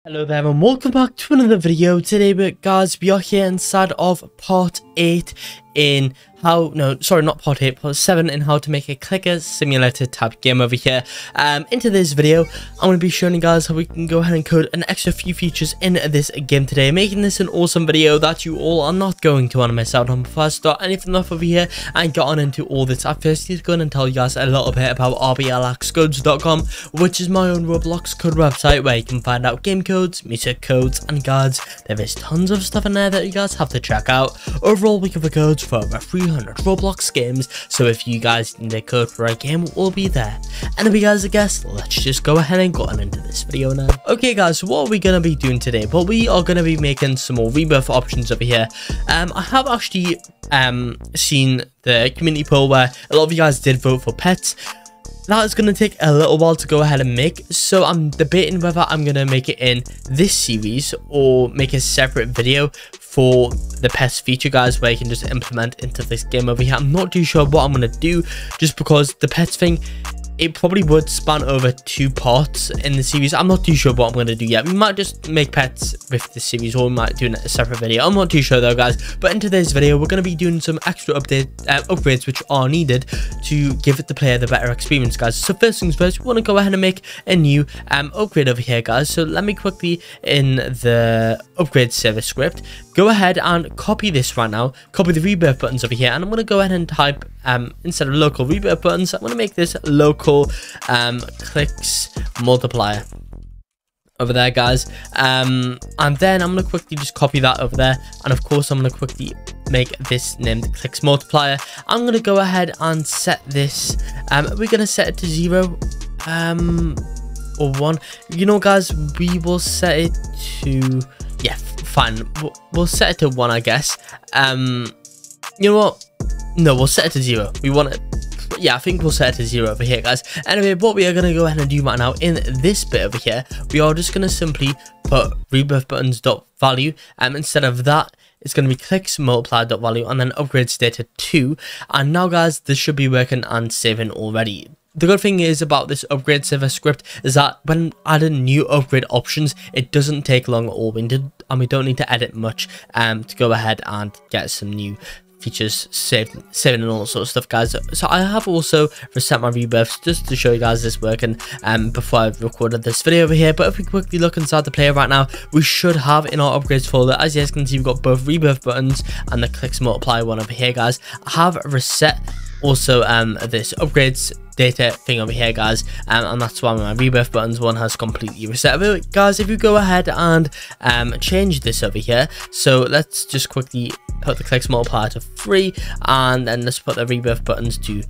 Hello there and welcome back to another video. Today guys, we are here inside of part 8 in not part 8, part 7 in how to make a clicker simulator type game over here. Into this video, I'm going to be showing you guys how we can go ahead and code an extra few features in this game today, making this an awesome video that you all are not going to want to miss out on. Before I start anything off over here and get on into all this, I first need to go and tell you guys a little bit about RBLXcodes.com, which is my own Roblox code website where you can find out game codes, music codes, and guides. There is tons of stuff in there that you guys have to check out. Overall, we cover codes for over 300 Roblox games, so if you guys need a code for a game, it will be there. Anyway guys, I guess let's just go ahead and go on into this video now. Okay guys, so what are we going to be doing today? Well, we are going to be making some more rebirth options over here. I have actually seen the community poll where a lot of you guys did vote for pets. That is going to take a little while to go ahead and make, so I'm debating whether I'm going to make it in this series or make a separate video for the pets feature, guys, where you can just implement into this game over here. I'm not too sure what I'm going to do, just because the pets thing, it probably would span over 2 parts in the series. I'm not too sure what I'm going to do yet. We might just make pets with the series, or we might do a separate video. I'm not too sure though, guys. But in today's video, we're going to be doing some extra upgrades which are needed to give the player the better experience, guys. So first things first, we want to go ahead and make a new upgrade over here, guys. So let me quickly, in the upgrade service script, go ahead and copy this right now. Copy the rebirth buttons over here, and I'm going to go ahead and type instead of local rebirth buttons, I'm going to make this local clicks multiplier over there, guys. And then I'm going to quickly just copy that over there, and of course I'm going to quickly make this named clicks multiplier. I'm going to go ahead and set this, we're going to set it to 0 or 1. You know guys, we will set it to, yeah, fine, we'll set it to 1, I guess. You know what, no, we'll set it to 0. We want it, yeah, I think we'll set it to 0 over here, guys. Anyway, what we are going to go ahead and do right now in this bit over here, we are just going to simply put rebirth buttons dot value, instead of that it's going to be clicks multiply dot value, and then upgrade state to 2. And now guys, this should be working and saving already. The good thing is about this upgrade service script is that when adding new upgrade options, it doesn't take long at all, and we don't need to edit much to go ahead and get some new features saving and all sorts of stuff, guys. So I have also reset my rebirths just to show you guys this working before I've recorded this video over here. But if we quickly look inside the player right now, we should have in our upgrades folder, as you guys can see, we've got both rebirth buttons and the clicks multiply one over here, guys. I have reset also this upgrades data thing over here, guys, and that's why my rebirth buttons one has completely reset. But guys, if you go ahead and change this over here, so let's just quickly put the clicks multiplier to 3, and then let's put the rebirth buttons to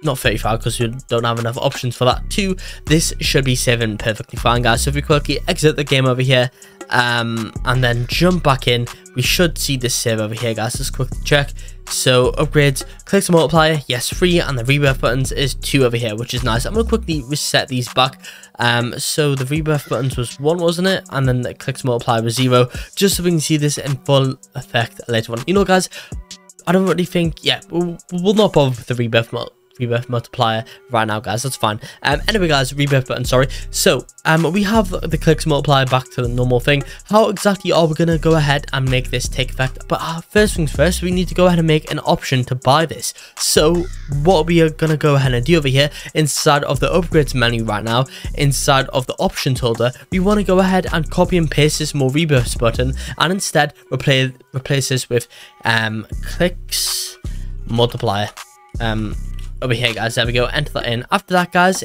not 35 because we don't have enough options for that, 2. This should be saving perfectly fine, guys. So if we quickly exit the game over here and then jump back in, we should see this save over here, guys. Let's quickly check. So upgrades, clicks multiplier, yes, 3, and the rebirth buttons is 2 over here, which is nice. I'm gonna quickly reset these back. So the rebirth buttons was 1, wasn't it? And then the clicks multiplier was 0, just so we can see this in full effect later on. You know guys, I don't really think, yeah, we'll not bother with the rebirth multiplier right now, guys. That's fine. Anyway guys, rebirth button, sorry. So we have the clicks multiplier back to the normal thing. How exactly are we gonna go ahead and make this take effect? But first things first, we need to go ahead and make an option to buy this. So what we are gonna go ahead and do over here inside of the upgrades menu right now, inside of the options holder, we want to go ahead and copy and paste this more rebirths button, and instead replace this with clicks multiplier over here, guys. There we go, enter that in. After that, guys,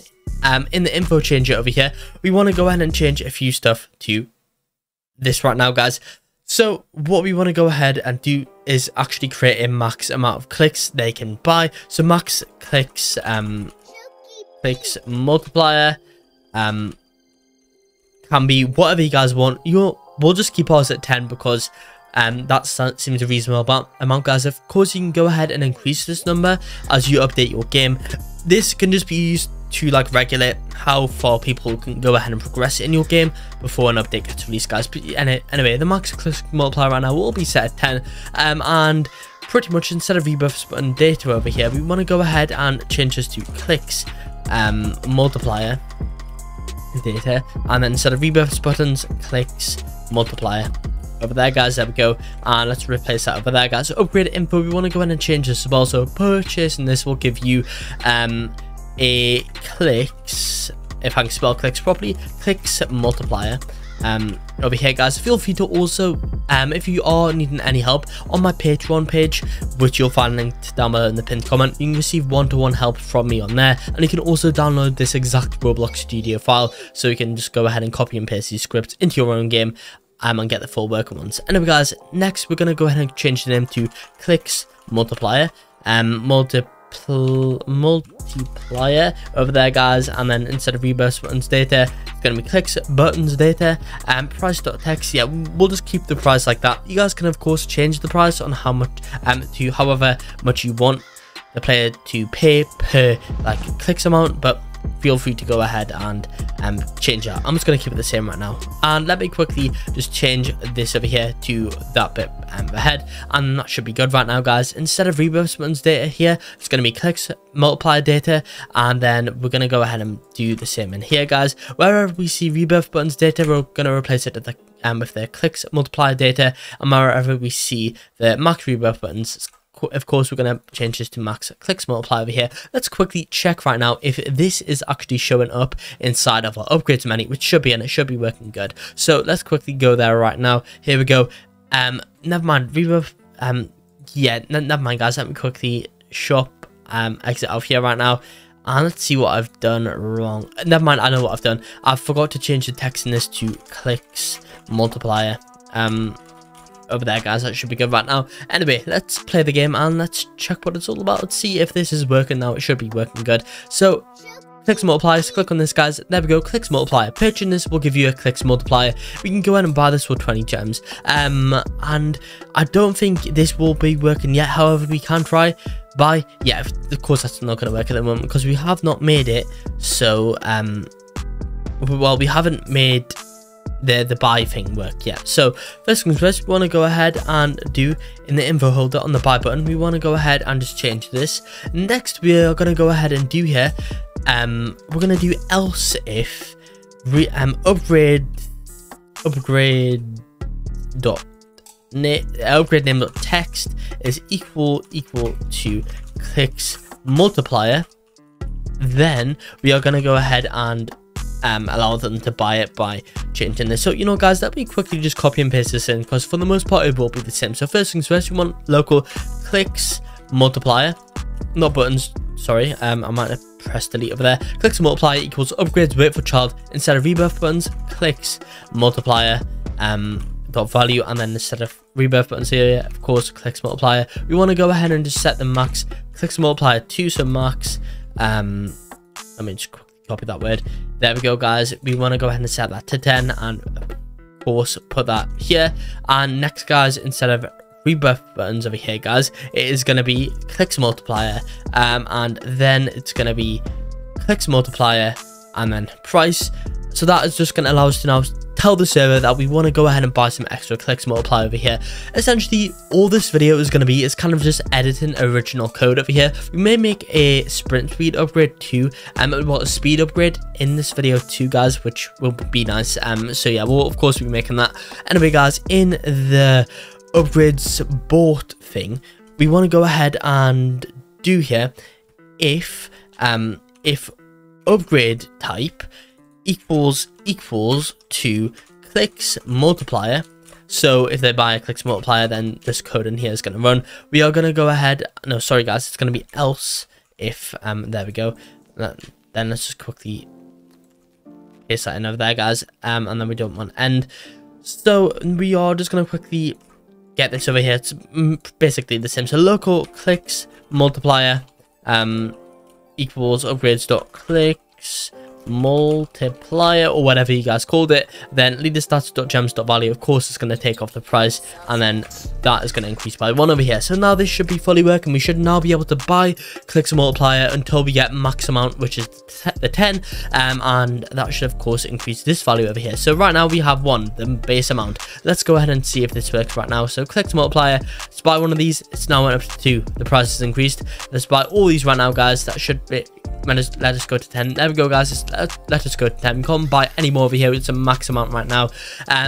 in the info changer over here, we want to go ahead and change a few stuff to this right now, guys. So what we want to go ahead and do is actually create a max amount of clicks they can buy. So max clicks clicks multiplier can be whatever you guys want. We'll just keep ours at 10 because that seems a reasonable amount, guys. Of course, you can go ahead and increase this number as you update your game. This can just be used to like regulate how far people can go ahead and progress in your game before an update gets released, guys. But anyway, the max clicks multiplier right now will be set at 10, and pretty much instead of rebirths button data over here, we want to go ahead and change this to clicks multiplier data, and then instead of rebirths buttons, clicks multiplier. Over there, guys, there we go, and let's replace that over there, guys. So upgrade info, we want to go ahead and change this as well. So purchase, and this will give you a clicks, if I can spell clicks properly, clicks multiplier. Over here, guys, feel free to also, if you are needing any help, on my Patreon page, which you'll find linked down below in the pinned comment, you can receive one-to-one help from me on there, and you can also download this exact Roblox Studio file, so you can just go ahead and copy and paste these scripts into your own game, and get the full working ones. Anyway, guys, next we're going to go ahead and change the name to clicks multiplier, multiplier over there, guys, and then instead of rebirth buttons data, it's going to be clicks buttons data, and price.text. Yeah, we'll just keep the price like that. You guys can of course change the price on how much to however much you want the player to pay per like clicks amount, but feel free to go ahead and change that. I'm just going to keep it the same right now, and let me quickly just change this over here to that bit ahead, and that should be good right now, guys. Instead of rebirth buttons data here, it's going to be clicks multiplier data, and then we're going to go ahead and do the same in here, guys. Wherever we see rebirth buttons data, we're going to replace it with the clicks multiplier data, and wherever we see the max rebirth buttons, of course, we're going to change this to max clicks multiplier over here. Let's quickly check right now if this is actually showing up inside of our upgrades menu, which should be, and it should be working good. So let's quickly go there right now. Here we go. Never mind, rebirth. Yeah, never mind, guys. Let me quickly shop, exit out of here right now. And let's see what I've done wrong. Never mind, I know what I've done. I forgot to change the text in this to clicks multiplier. Over there, guys, that should be good right now. Anyway, let's play the game and let's check what it's all about. Let's see if this is working now. It should be working good. So clicks multiplier, so click on this, guys. There we go, clicks multiplier. Purchasing this will give you a clicks multiplier. We can go ahead and buy this for 20 gems, and I don't think this will be working yet. However, we can try buy. Yeah, of course that's not going to work at the moment because we have not made it. So well, we haven't made the buy thing work yet. So first things first, we want to go ahead and do in the info holder on the buy button, we want to go ahead and just change this. Next, we are going to go ahead and do here, we're going to do else if upgrade name dot text is equal to clicks multiplier. Then we are going to go ahead and allow them to buy it by changing this. So, you know, guys, let me quickly just copy and paste this in, because for the most part it will be the same. So first things first, we want local clicks multiplier, not buttons, sorry, I might have pressed delete over there. Clicks multiplier equals upgrades wait for child, instead of rebirth buttons, clicks multiplier dot value, and then instead of rebirth buttons here, of course, clicks multiplier, we want to go ahead and just set the max clicks multiplier to some max. Let me just copy that word. There we go, guys. We want to go ahead and set that to 10, and of course put that here. And next, guys, instead of rebirth buttons over here, guys, it is going to be clicks multiplier, and then it's going to be clicks multiplier and then price. So that is just going to allow us to now tell the server that we want to go ahead and buy some extra clicks multiplier over here. Essentially, all this video is going to be is kind of just editing original code over here. We may make a sprint speed upgrade too, well, a speed upgrade in this video too, guys, which will be nice. So yeah, we'll of course be making that. Anyway, guys, in the upgrades bought thing, we want to go ahead and do here if upgrade type equals to clicks multiplier. So if they buy a clicks multiplier, then this code in here is going to run. We are going to go ahead, no, sorry guys, it's going to be else if there we go. Then let's just quickly paste that in over there, guys, and then we don't want end. So we are just going to quickly get this over here. It's basically the same. So local clicks multiplier equals upgrades dot clicks multiplier, or whatever you guys called it. Then leader stats.gems.value, of course, is going to take off the price, and then that is going to increase by 1 over here. So now this should be fully working. We should now be able to buy clicks multiplier until we get max amount, which is the 10, and that should of course increase this value over here. So right now we have 1, the base amount. Let's go ahead and see if this works right now. So clicks multiplier, let's buy one of these. It's now went up to 2, the price has increased. Let's buy all these right now, guys. That should be, let us go to 10. There we go, guys. It's let us go to 10. We can't buy any more over here. It's a max amount right now.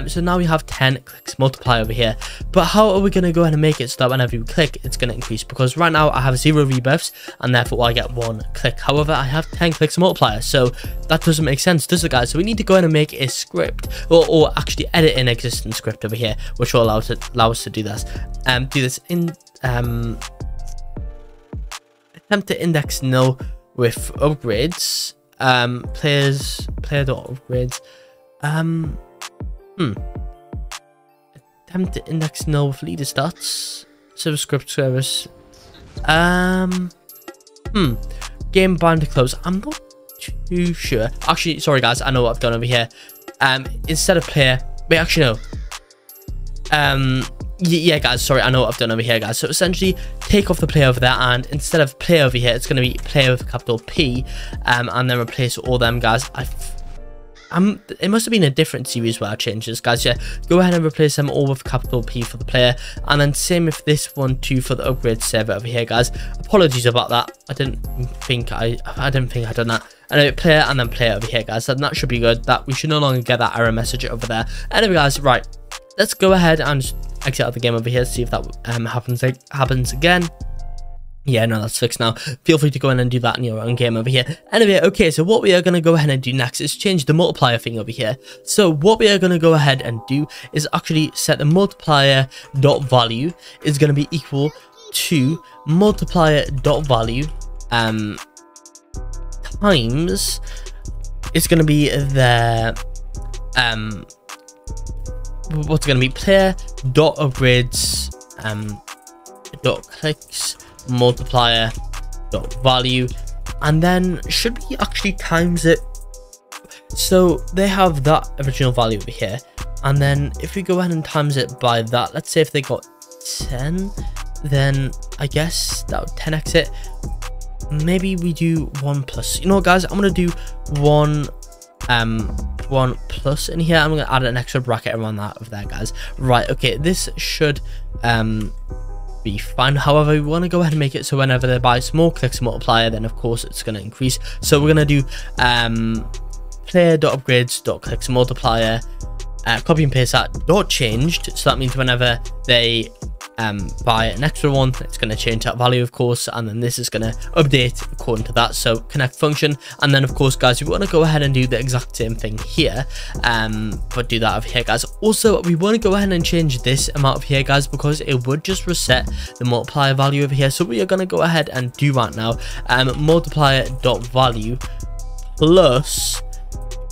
So now we have 10 clicks multiply over here. But how are we going to go ahead and make it so that whenever you click, it's going to increase? Because right now I have 0 rebirths, and therefore I get 1 click. However, I have 10 clicks multiplier, so that doesn't make sense, does it, guys? So we need to go ahead and make a script, or actually edit an existing script over here, which will allow us to do this. Do this in attempt to index null with upgrades. Player.upgrades. Attempt to index null with leader stats. Server script service. Game bound to close. I'm not too sure. Actually, sorry guys, I know what I've done over here. Instead of player, wait, actually no. Yeah guys, sorry, I know what I've done over here, guys. So essentially take off the player over there, and instead of player over here, it's going to be player with a capital P, and then replace all them, guys. It must have been a different series where I changed this, guys. Yeah, go ahead and replace them all with capital P for the player, and then same with this one too for the upgrade server over here, guys. Apologies about that. I didn't think I'd done that. Anyway, player and then player over here, guys. That should be good. That we should no longer get that error message over there. Anyway, guys, right. Let's go ahead and just exit out of the game over here, see if that happens again. Yeah, no, that's fixed now. Feel free to go in and do that in your own game over here. Anyway, okay, so what we are going to go ahead and do next is change the multiplier thing over here. So what we are going to go ahead and do is actually set the multiplier dot value is going to be equal to multiplier dot value times, it's going to be the what's going to be player dot upgrades dot clicks multiplier dot value, and then should we actually times it? So they have that original value over here, and then if we go ahead and times it by that, let's say if they got 10, then I guess that would 10x it. Maybe we do 1 plus. You know what, guys, I'm gonna do 1 plus in here. I'm gonna add an extra bracket around that over there, guys. Right, okay, this should be fine. However, we want to go ahead and make it so whenever they buy small clicks multiplier, then of course it's going to increase. So we're going to do player.upgrades.clicks multiplier, copy and paste that dot changed. So that means whenever they buy an extra one, it's going to change that value, of course, and then this is going to update according to that. So connect function, and then of course, guys, we want to go ahead and do the exact same thing here, but do that over here, guys. Also, we want to go ahead and change this amount of here, guys, because it would just reset the multiplier value over here. So we are going to go ahead and do right now multiplier dot value plus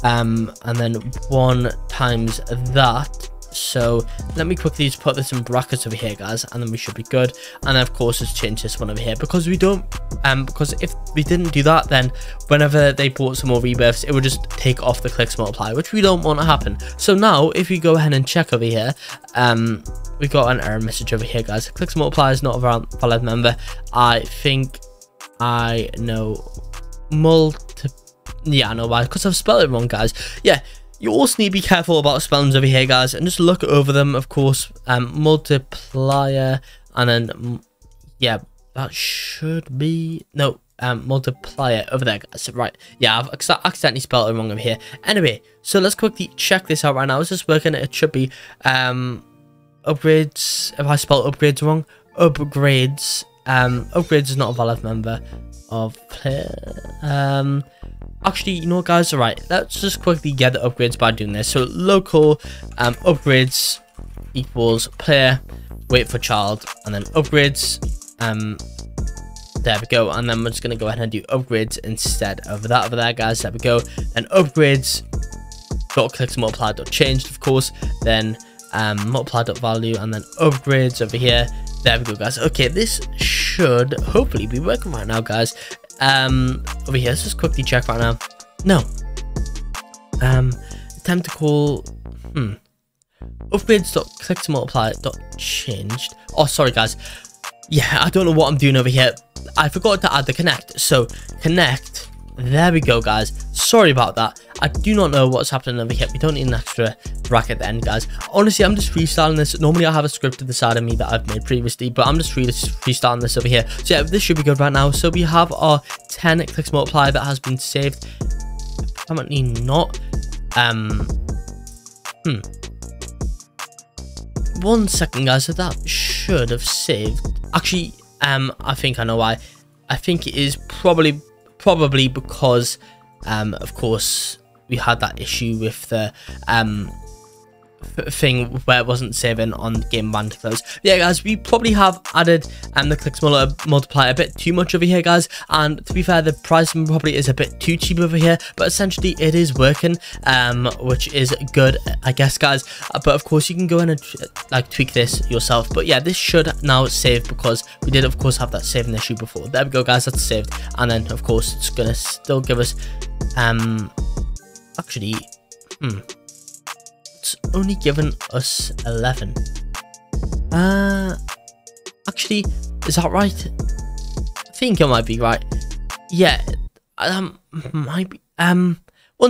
and then 1 times that. So let me quickly just put this in brackets over here, guys, and then we should be good. And then of course let's change this one over here, because we don't because if we didn't do that, then whenever they bought some more rebirths, it would just take off the clicks multiplier, which we don't want to happen. So now if we go ahead and check over here, we got an error message over here, guys. Clicks multiplier is not a valid member. I think I know yeah, I know why, because I've spelled it wrong, guys. Yeah, you also need to be careful about spellings over here, guys, and just look over them, of course. Multiplier, and then yeah, that should be no multiplier over there, guys. Right, yeah, I've accidentally spelled it wrong over here. Anyway, so let's quickly check this out right now. Is this working? It should be upgrades. If I spell upgrades wrong, upgrades is not a valid member of player. Actually, you know what, guys, alright, let's just quickly get the upgrades by doing this. So local upgrades equals player, wait for child, and then upgrades. There we go. And then we're just gonna go ahead and do upgrades instead of that over there, guys. There we go. Then upgrades dot clicks multiply dot changed, of course. Then multiply dot value, and then upgrades over here. There we go, guys. Okay, this should hopefully be working right now, guys. Over here, let's just quickly check right now. No. Attempt to call upgrades.clicks.multiply.changed. Oh, sorry, guys. Yeah, I don't know what I'm doing over here. I forgot to add the connect. So connect. There we go, guys. Sorry about that. I do not know what's happening over here. We don't need an extra bracket at the end, guys. Honestly, I'm just freestyling this. Normally, I have a script to the side of me that I've made previously, but I'm just freestyling this over here. So yeah, this should be good right now. So we have our 10 clicks multiplier that has been saved. currently not. 1 second, guys. So that should have saved. Actually, I think I know why. I think it is probably because, of course, we had that issue with the thing where it wasn't saving on game band close. Yeah, guys, we probably have added the clicks multiplier a bit too much over here, guys, and to be fair, the pricing probably is a bit too cheap over here, but essentially it is working, which is good, I guess, guys. But of course you can go in and like tweak this yourself. But yeah, this should now save, because we did of course have that saving issue before. There we go, guys, that's saved. And then of course it's gonna still give us actually it's only given us 11. Actually, is that right? I think it might be right. Yeah, might be. 1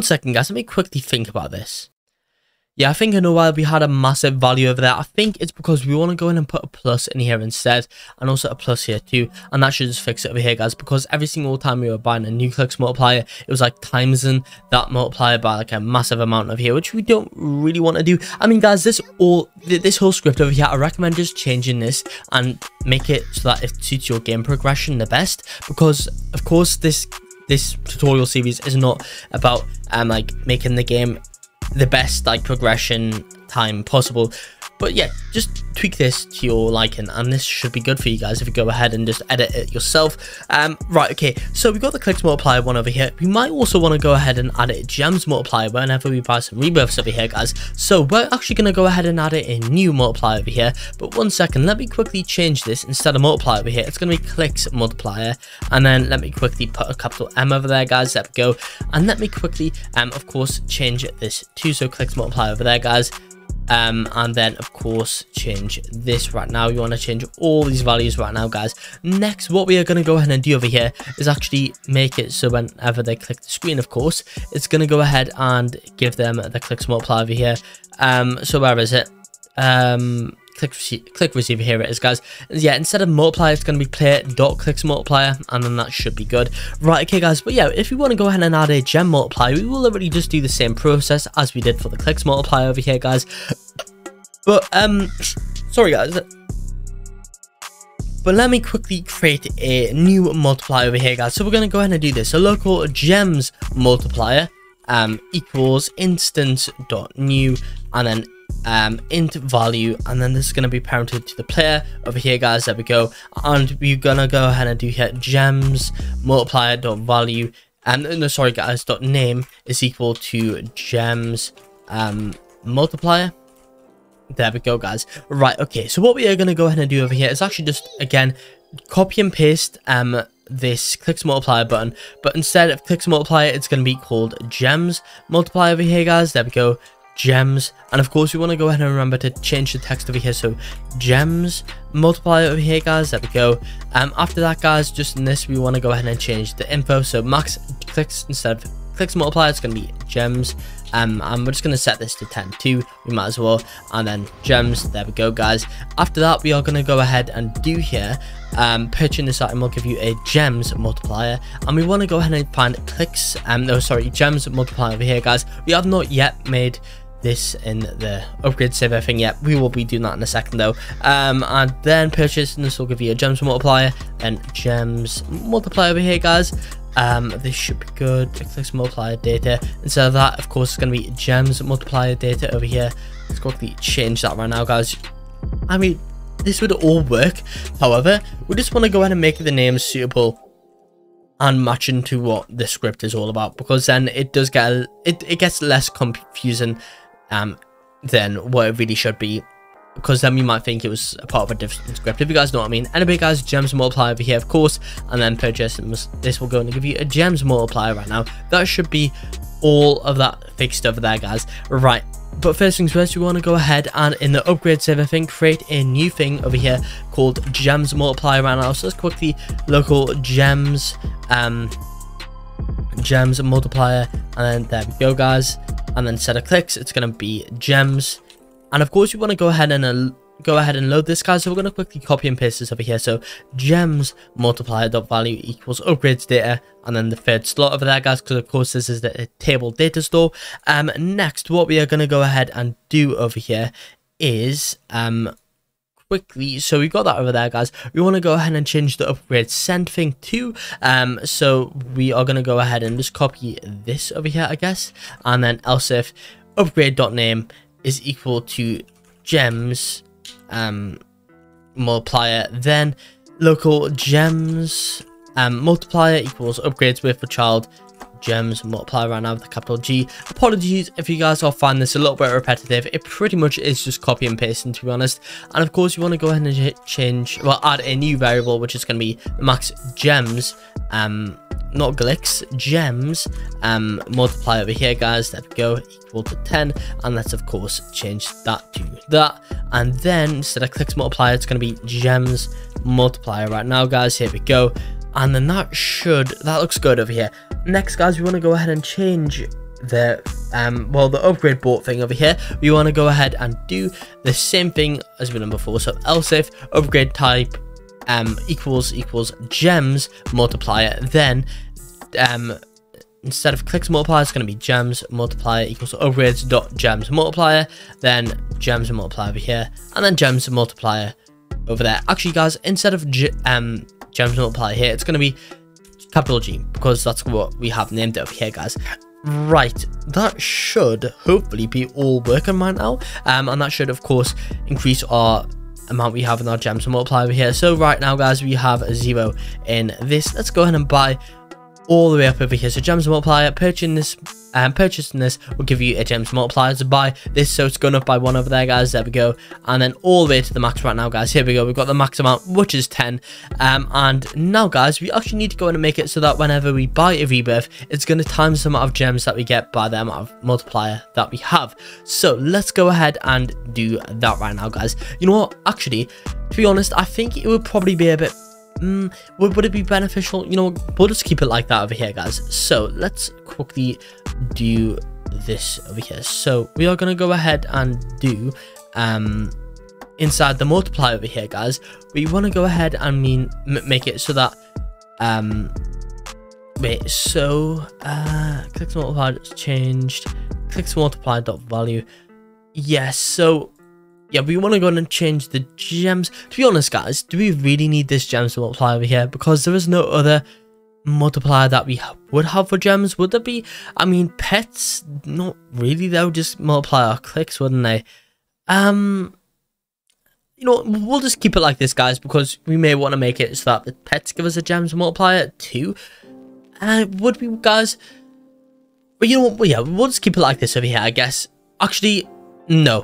second, guys. Let me quickly think about this. Yeah, I think I know why we had a massive value over there. I think it's because we want to go in and put a plus in here instead, and also a plus here too, and that should just fix it over here, guys, because every single time we were buying a new clicks multiplier, it was like timesing that multiplier by like a massive amount over here, which we don't really want to do. I mean, guys, this whole script over here, I recommend just changing this and make it so that it suits your game progression the best, because of course this tutorial series is not about like making the game the best like progression time possible, but yeah, just tweak this to your liking, and this should be good for you guys if you go ahead and just edit it yourself. Right, okay, so we got the clicks multiplier one over here. We might also want to go ahead and add a gems multiplier whenever we buy some rebirths over here, guys. So we're actually going to go ahead and add a new multiplier over here, but 1 second, let me quickly change this. Instead of multiplier over here, it's going to be clicks multiplier, and then let me quickly put a capital M over there, guys. There we go. And let me quickly of course change this to so clicks multiplier over there, guys. And then of course change this right now. You want to change all these values right now, guys. Next, what we are going to go ahead and do over here is actually make it so whenever they click the screen, of course, it's going to go ahead and give them the clicks multiplier over here. So where is it? Click receiver, here it is, guys. Yeah, instead of multiplier, it's going to be player.clicks multiplier, and then that should be good. Right, okay, guys, but yeah, if we want to go ahead and add a gem multiplier, we will literally just do the same process as we did for the clicks multiplier over here, guys. But sorry, guys, but let me quickly create a new multiplier over here, guys. So we're going to go ahead and do this. So local gems multiplier equals instance.new, and then int value, and then this is going to be parented to the player over here, guys. There we go. And we're gonna go ahead and do here gems multiplier dot value, and no, sorry, guys, dot name is equal to gems multiplier. There we go, guys. Right, okay, so what we are going to go ahead and do over here is actually just again copy and paste this clicks multiplier button, but instead of clicks multiplier, it's going to be called gems multiplier over here, guys. There we go, gems. And of course we want to go ahead and remember to change the text over here, so gems multiplier over here, guys. There we go. After that, guys, just in this, we want to go ahead and change the info, so max clicks instead of clicks multiplier, it's going to be gems. And we're just going to set this to 10 too, we might as well, and then gems. There we go, guys. After that, we are going to go ahead and do here purchasing this item will give you a gems multiplier, and we want to go ahead and find clicks no, sorry, gems multiplier over here, guys. We have not yet made this in the upgrade saver thing yet. We will be doing that in a second though. And then purchase, and this will give you a gems multiplier and gems multiplier over here, guys. This should be good. Clicks multiplier data. Instead of that, of course, it's going to be gems multiplier data over here. Let's quickly change that right now, guys. I mean, this would all work. However, we just want to go ahead and make the names suitable and matching to what the script is all about, because then it does get it gets less confusing than what it really should be, because then we might think it was a part of a different script, if you guys know what I mean. Anyway, guys, gems multiplier over here, of course, and then purchase, this will go and give you a gems multiplier right now. That should be all of that fixed over there, guys. Right, but first things first, we want to go ahead and in the upgrade saver thing, create a new thing over here called gems multiplier right now. So let's quickly local gems gems multiplier, and then there we go, guys. And then instead of clicks, it's going to be gems. And of course, you want to go ahead and go ahead and load this, guys. So we're going to quickly copy and paste this over here. So gems multiplier dot value equals upgrades data, and then the third slot over there, guys, because of course this is the table data store. Next, what we are going to go ahead and do over here is quickly, so we've got that over there, guys. We want to go ahead and change the upgrade send thing to so we are going to go ahead and just copy this over here, I guess, and then else if upgrade.name is equal to gems multiplier, then local gems multiplier equals upgrades with for child gems multiplier right now with the capital G. Apologies if you guys all find this a little bit repetitive. It pretty much is just copy and pasting, to be honest. And of course you want to go ahead and change, well, add a new variable, which is going to be max gems not glix, gems multiply over here, guys. There we go, equal to 10, and let's of course change that to that. And then instead of clicks multiplier, it's going to be gems multiplier right now, guys. Here we go. And then that looks good over here. Next, guys, we want to go ahead and change the the upgrade bought thing over here. We want to go ahead and do the same thing as we've done before. So else if upgrade type equals gems multiplier, then instead of clicks multiplier, it's going to be gems multiplier equals upgrades dot gems multiplier, then gems multiplier over here, and then gems multiplier over there. Actually, guys, instead of gems multiplier here, it's going to be capital G, because that's what we have named it over here, guys. Right, that should hopefully be all working right now, and that should of course increase our amount we have in our gems multiplier over here. So right now, guys, we have a 0 in this. Let's go ahead and buy all the way up over here. So gems multiplier, purchasing this will give you a gems multiplier. To buy this, so it's going up by 1 over there, guys. There we go. And then all the way to the max right now, guys. Here we go. We've got the max amount, which is 10. And now, guys, we actually need to go in and make it so that whenever we buy a rebirth, it's going to times the amount of gems that we get by the amount of multiplier that we have. So let's go ahead and do that right now, guys. You know what, actually, to be honest, I think it would probably be a bit would it be beneficial? You know, we'll just keep it like that over here, guys. So let's quickly do this over here. So we are going to go ahead and do inside the multiplier over here, guys, we want to go ahead and make it so that wait, so clicks multiplied is changed, clicks multiplied dot value. Yes, so yeah, we want to go and change the gems. To be honest, guys, do we really need this gems to multiply over here? Because there is no other multiplier that we would have for gems. Would there be? I mean, pets, not really. They would just multiply our clicks, wouldn't they? You know, we'll just keep it like this, guys, because we may want to make it so that the pets give us a gems multiplier too. Would we, guys? But you know what? Well, yeah, we'll just keep it like this over here, I guess. Actually, no.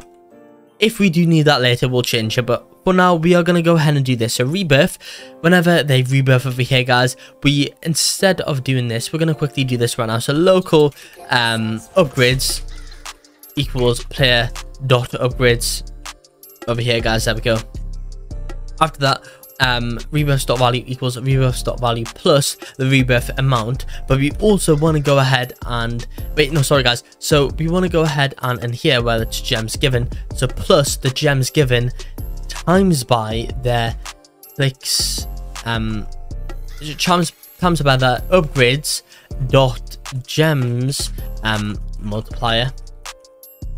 If we do need that later, we'll change it, but for now, we are going to go ahead and do this. So rebirth, whenever they rebirth over here, guys, we, instead of doing this, we're going to quickly do this right now. So local upgrades equals player dot upgrades over here, guys. There we go. After that, rebirth.value equals rebirth.value plus the rebirth amount. But we also want to go ahead and wait, no, sorry, guys. So we want to go ahead and in here where it's gems given, so plus the gems given times by their clicks times by the upgrades dot gems multiplier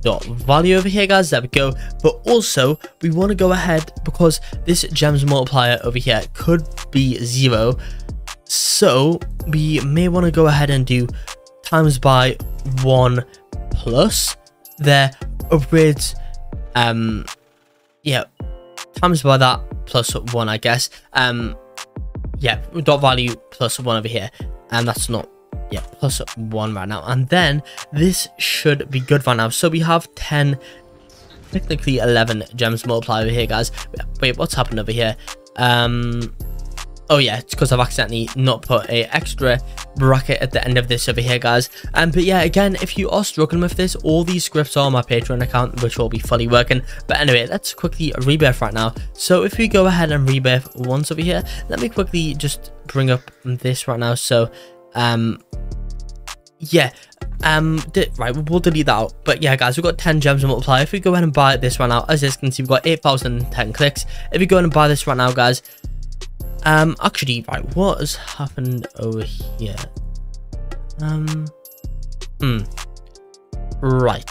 dot value over here, guys. There we go. But also we want to go ahead, because this gems multiplier over here could be 0, so we may want to go ahead and do times by 1 plus their upgrades yeah, times by that plus 1, I guess. Yeah, dot value plus 1 over here, and that's not, yeah, plus 1 right now. And then this should be good right now. So we have 10, technically 11 gems multiplier over here, guys. Wait, what's happened over here? Oh yeah, it's because I've accidentally not put a extra bracket at the end of this over here, guys. But yeah, again, if you are struggling with this, all these scripts are on my Patreon account, which will be fully working. But anyway, let's quickly rebirth right now. So if we go ahead and rebirth once over here, let me quickly just bring up this right now. So yeah, right, we'll delete that out. But yeah, guys, we've got 10 gems to multiply. If we go ahead and buy this right now, as you can see, we've got 8,010 clicks. If we go ahead and buy this right now, guys, actually, right, what has happened over here? Right.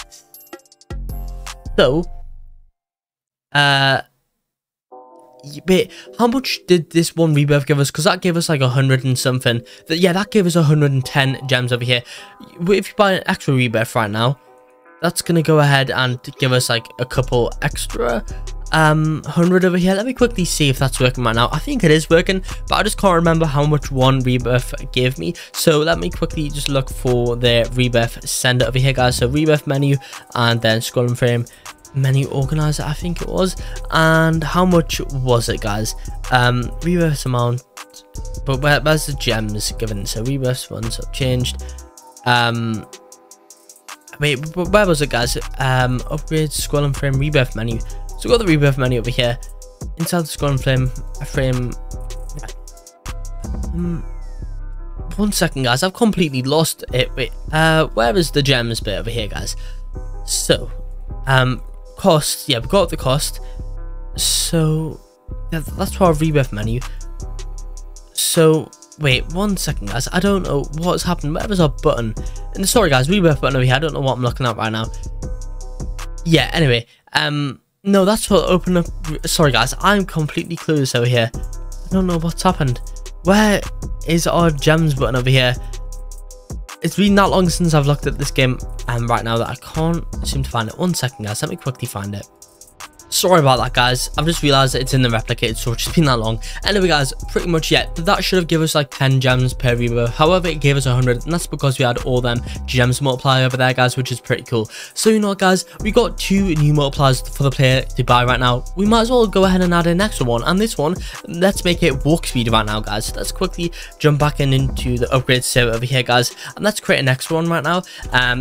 So, wait, how much did this one rebirth give us? Because that gave us like 100 and something. Yeah, that gave us 110 gems over here. If you buy an extra rebirth right now, that's gonna go ahead and give us like a couple extra 100 over here. Let me quickly see if that's working right now. I think it is working, but I just can't remember how much one rebirth gave me. So let me quickly just look for the rebirth sender over here, guys. So rebirth menu, and then scrolling frame, menu organizer, I think it was. And how much was it, guys? Rebirth amount, but where's the gems given? So rebirth ones have changed. Wait, where was it, guys? Upgrade, scrolling frame, rebirth menu. So we've got the rebirth menu over here. Inside the scrolling frame. One second, guys. I've completely lost it. Wait, where is the gems bit over here, guys? So, cost. Yeah, we've got the cost. So, yeah, that's our rebirth menu. So, wait, one second, guys. I don't know what's happened. Where was our button? And sorry, guys, rebirth button over here. I don't know what I'm looking at right now. Yeah, anyway, no, that's for open up. Sorry, guys, I'm completely clueless over here. I don't know what's happened. Where is our gems button over here? It's been that long since I've looked at this game, and right now that I can't seem to find it. One second, guys, let me quickly find it. Sorry about that, guys. I've just realized that it's in the replicated storage. It's been that long. Anyway, guys, pretty much, yeah, that should have given us like 10 gems per rebirth. However, it gave us 100, and that's because we had all them gems multiply over there, guys, which is pretty cool. So, you know what, guys, we got 2 new multipliers for the player to buy right now. We might as well go ahead and add an extra one, and this one, let's make it walk speed right now, guys. Let's quickly jump back into the upgrade server over here, guys, and let's create an extra one right now.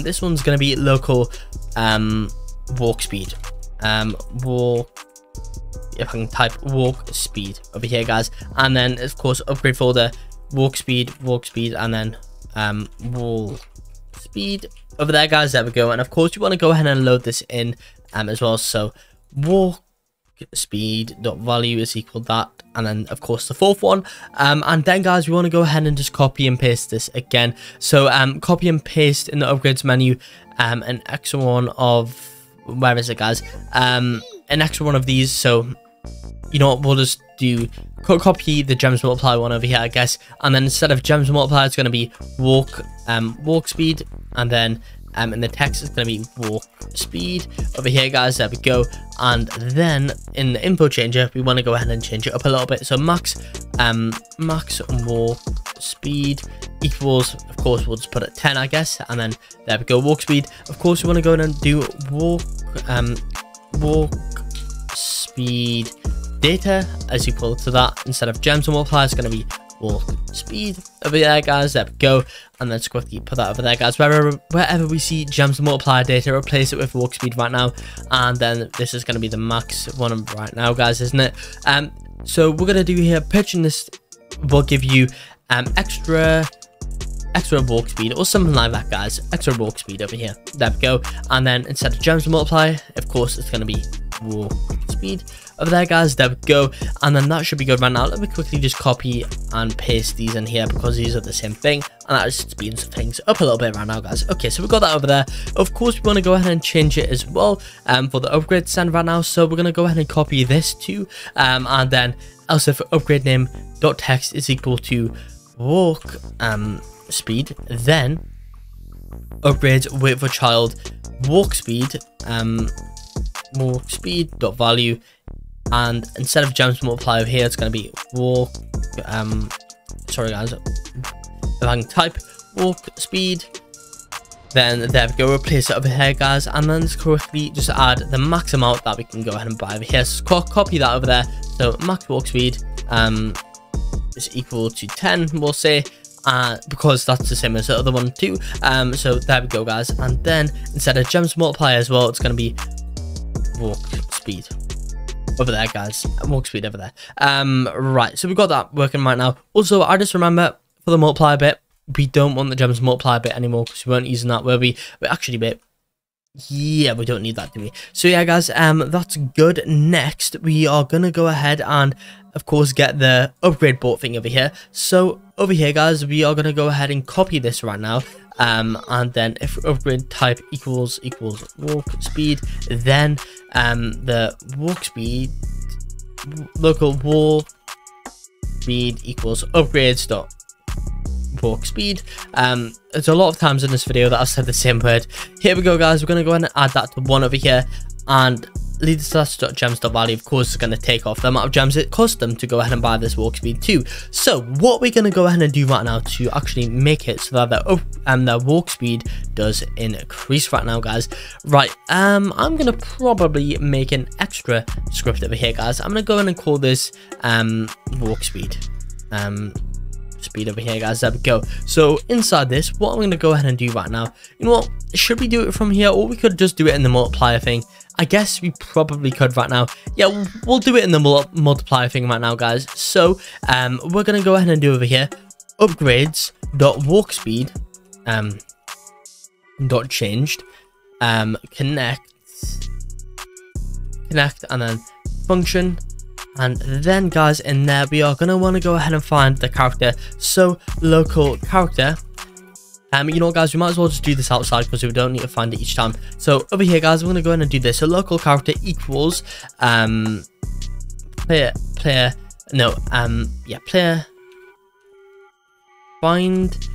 This one's gonna be local walk speed. Walk, if I can type walk speed over here, guys, and then of course upgrade folder, walk speed, and then walk speed over there, guys. There we go. And of course you want to go ahead and load this in as well. So walk speed dot value is equal that, and then of course the fourth one, and then, guys, we want to go ahead and just copy and paste this again. So copy and paste in the upgrades menu an extra one of, where is it, guys? An extra one of these. So you know what, we'll just do copy the gems multiply one over here, I guess, and then instead of gems multiply, it's going to be walk speed, and then in the text it's going to be walk speed over here, guys. There we go. And then in the info changer, we want to go ahead and change it up a little bit. So max walk speed equals, of course, we'll just put it 10, I guess, and then there we go, walk speed. Of course, we want to go ahead and do walk speed data as equal to that. Instead of gems multiply, it's going to be walk speed over there, guys. There we go. And then just quickly put that over there, guys. Wherever we see gems multiply data, replace it with walk speed right now. And then this is going to be the max one right now, guys, isn't it? So we're going to do here, pitching this will give you extra walk speed or something like that, guys. Extra walk speed over here. There we go. And then instead of gems multiply, of course, it's going to be walk speed over there, guys. There we go. And then that should be good right now. Let me quickly just copy and paste these in here because these are the same thing, and that just speeds things up a little bit right now, guys. Okay, so we've got that over there. Of course, we want to go ahead and change it as well for the upgrade send right now. So we're going to go ahead and copy this too, and then also for upgrade name dot text is equal to walk speed, then upgrade wait for child walk speed dot value, and instead of gems multiply over here, it's going to be walk sorry, guys, if I can type walk speed, then there we go, replace it over here, guys, and then just quickly just add the max amount that we can go ahead and buy over here. So copy that over there. So max walk speed is equal to 10, we'll say, because that's the same as the other one too. So there we go, guys. And then instead of gems multiply as well, it's going to be walk speed over there, guys. Walk speed over there. Right, so we've got that working right now. Also, I just remember for the multiplier bit, we don't want the gems multiply bit anymore because we weren't using that, were we? But actually, bit. Yeah, we don't need that, do we? So yeah, guys, that's good. Next, we are gonna go ahead and, of course, get the upgrade boat thing over here. So over here, guys, we are gonna go ahead and copy this right now. And then if upgrade type equals walk speed, then the walk speed, local walk speed equals upgrades dot walk speed. There's a lot of times in this video that I've said the same word. Here we go, guys. We're going to go ahead and add that to 1 over here, and leaderstats.gems.value, of course, is going to take off the amount of gems it costs them to go ahead and buy this walk speed too. So what we're going to go ahead and do right now to actually make it so that the walk speed does increase right now, guys. Right, I'm going to probably make an extra script over here, guys. I'm going to go ahead and call this walk speed speed over here, guys. There we go. So inside this, what I'm going to go ahead and do right now, you know what, should we do it from here, or we could just do it in the multiplier thing? I guess we probably could right now. Yeah, we'll do it in the multiplier thing right now, guys. So we're going to go ahead and do over here upgrades dot walk speed dot changed connect and then function. And then, guys, in there we are going to want to go ahead and find the character. So local character, you know, guys, we might as well just do this outside because we don't need to find it each time. So over here, guys, we're going to go ahead and do this. So local character equals player find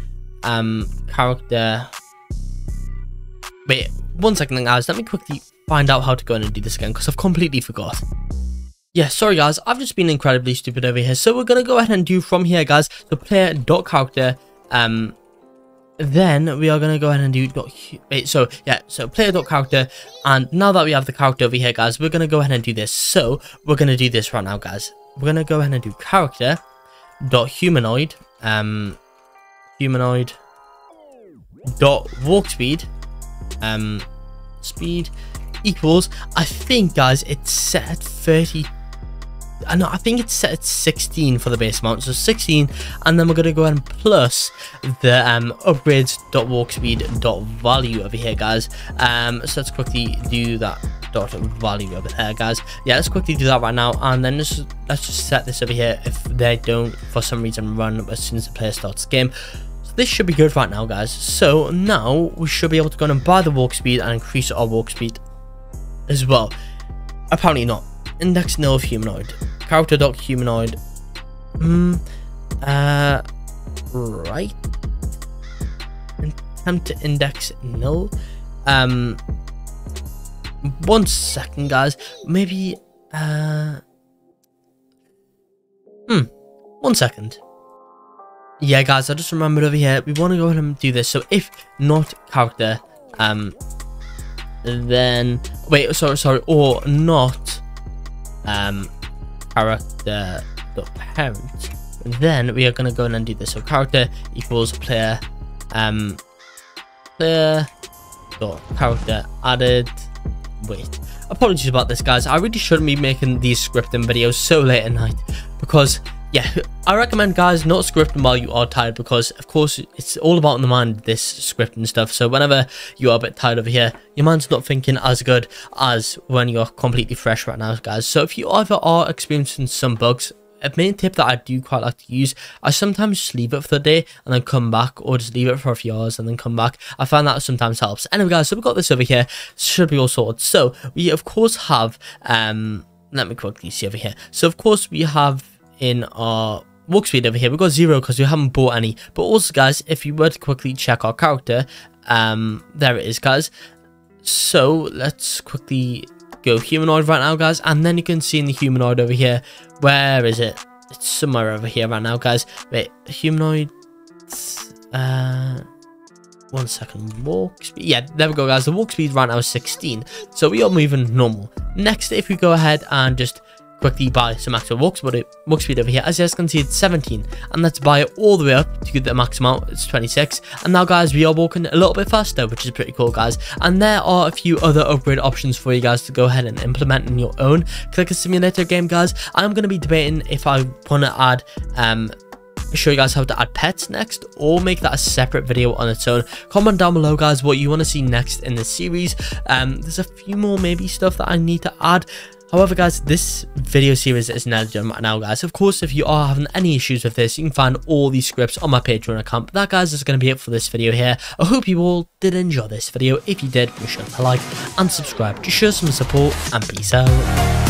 character. Wait 1 second, guys, let me quickly find out how to go in and do this again because I've completely forgot. Yeah, sorry guys, I've just been incredibly stupid over here. So we're going to go ahead and do from here, guys, the player.character, then we are going to go ahead and do so player.character, and now that we have the character over here, guys, we're going to go ahead and do this. So we're going to do this right now, guys. We're going to go ahead and do character dot humanoid dot walk speed speed equals, I think, guys, it's set at 30. No, I think it's set at 16 for the base amount, so 16, and then we're going to go ahead and plus the upgrades.walkspeed.value over here, guys. So let's quickly do that dot value over there, guys. Yeah, let's quickly do that right now, and then let's just set this over here if they don't for some reason run as soon as the player starts the game. So this should be good right now, guys. So now we should be able to go and buy the walk speed and increase our walk speed as well. Apparently not. Index null of humanoid. Character.humanoid. Right. Attempt to index null. 1 second, guys. Maybe 1 second. Yeah, guys, I just remembered over here. We want to go ahead and do this. So if not character, then wait, sorry, or not character dot parent, then we are going to go and do this. So character equals player player dot character added. Wait, apologies about this, guys. I really shouldn't be making these scripting videos so late at night, because yeah, I recommend, guys, not scripting while you are tired, because of course it's all about the mind, this scripting stuff. So whenever you are a bit tired over here, your mind's not thinking as good as when you're completely fresh right now, guys. So if you either are experiencing some bugs, a main tip that I do quite like to use, I sometimes just leave it for the day and then come back, or just leave it for a few hours and then come back. I find that sometimes helps. Anyway, guys, so we've got this over here, should be all sorted. So we of course have let me quickly see over here. So of course we have in our walk speed over here, we've got 0 because we haven't bought any. But also, guys, if you were to quickly check our character, there it is, guys. So let's quickly go humanoid right now, guys, and then you can see in the humanoid over here, where is it? It's somewhere over here right now, guys. Wait, humanoid, 1 second, walk speed. Yeah, there we go, guys. The walk speed right now is 16, so we are moving normal. Next, if we go ahead and just quickly buy some actual walk speed over here, as you guys can see, it's 17, and let's buy it all the way up to the max amount. It's 26, and now, guys, we are walking a little bit faster, which is pretty cool, guys. And there are a few other upgrade options for you guys to go ahead and implement in your own Clicker Simulator game, guys. I'm going to be debating if I want to add show you guys how to add pets next, or make that a separate video on its own. Comment down below, guys, what you want to see next in this series. There's a few more maybe stuff that I need to add. However, guys, this video series is now done right now, guys. Of course, if you are having any issues with this, you can find all these scripts on my Patreon account. But that, guys, is going to be it for this video here. I hope you all did enjoy this video. If you did, be sure to like and subscribe to show some support, and peace out.